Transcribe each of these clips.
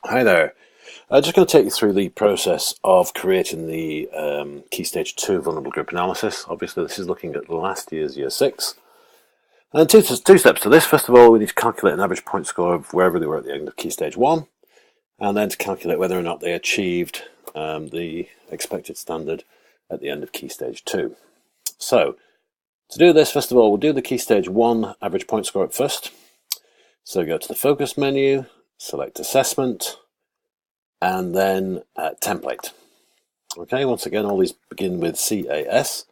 Hi there. I'm just going to take you through the process of creating the Key Stage 2 Vulnerable Group Analysis. Obviously, this is looking at last year's Year 6. And two steps to this. First of all, we need to calculate an average point score of wherever they were at the end of Key Stage 1, and then to calculate whether or not they achieved the expected standard at the end of Key Stage 2. So, to do this, first of all, we'll do the Key Stage 1 average point score at first. So go to the Focus menu, select Assessment, and then Template. Okay, once again, all these begin with CAS.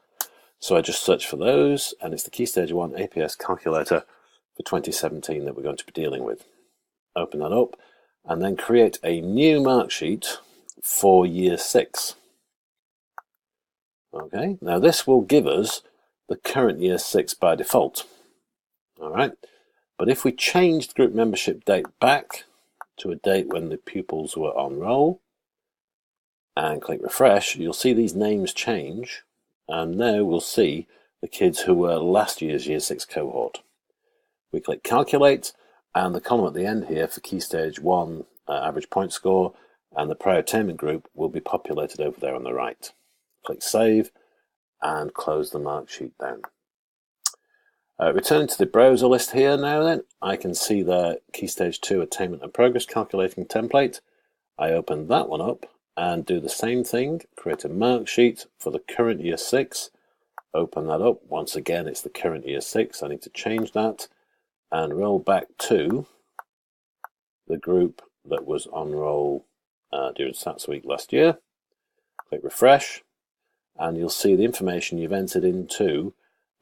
So I just search for those, and it's the Key Stage 1 APS calculator for 2017 that we're going to be dealing with. Open that up, and then create a new mark sheet for Year 6. Okay, now this will give us the current Year 6 by default. All right, but if we change the group membership date back to a date when the pupils were on roll and click refresh, you'll see these names change, and now we'll see the kids who were last year's Year 6 cohort. We click calculate, and the column at the end here for Key Stage 1 average point score and the prior attainment group will be populated over there on the right. Click save and close the mark sheet down. Returning to the browser list here now then, I can see the Key Stage 2 Attainment and Progress Calculating template. I open that one up and do the same thing, create a mark sheet for the current Year 6, open that up, once again it's the current Year 6, I need to change that and roll back to the group that was on roll during SATS week last year. Click refresh and you'll see the information you've entered into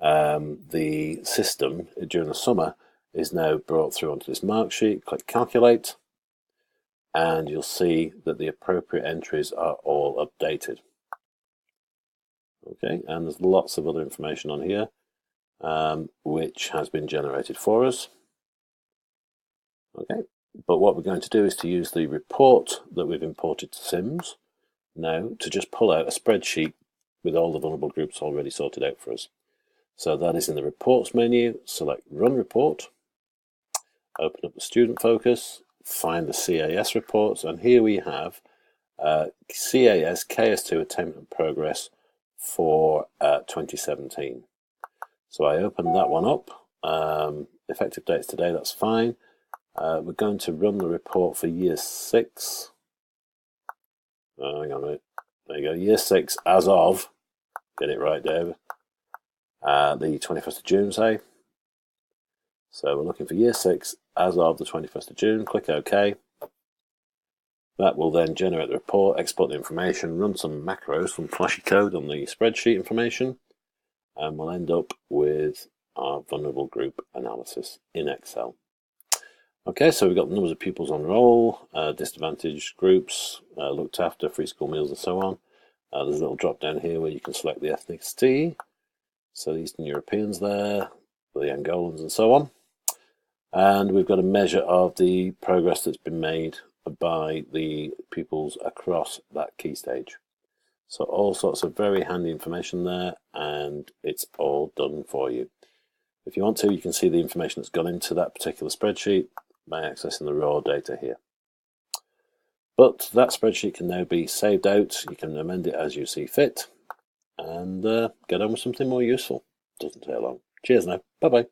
the system during the summer is now brought through onto this mark sheet. Click calculate and you'll see that the appropriate entries are all updated. Okay, and there's lots of other information on here which has been generated for us. Okay, but what we're going to do is to use the report that we've imported to Sims now to just pull out a spreadsheet with all the vulnerable groups already sorted out for us. So that is in the Reports menu, select Run Report, open up the Student Focus, find the CAS reports, and here we have CAS KS2 Attainment and Progress for 2017. So I open that one up, effective dates today, that's fine. We're going to run the report for Year 6. Oh, hang on a minute. There you go, Year 6 as of, get it right, Dave. The 21st of June, say. So we're looking for Year 6 as of the 21st of June. Click OK. That will then generate the report, export the information, run some macros, some flashy code on the spreadsheet information, and we'll end up with our vulnerable group analysis in Excel. Okay, so we've got the numbers of pupils on roll, disadvantaged groups, looked after, free school meals, and so on. There's a little drop down here where you can select the ethnicity. So the Eastern Europeans there, the Angolans and so on. And we've got a measure of the progress that's been made by the pupils across that key stage. So all sorts of very handy information there, and it's all done for you. If you want to, you can see the information that's gone into that particular spreadsheet by accessing the raw data here. But that spreadsheet can now be saved out. You can amend it as you see fit, and get on with something more useful. Doesn't take long. Cheers now. Bye-bye.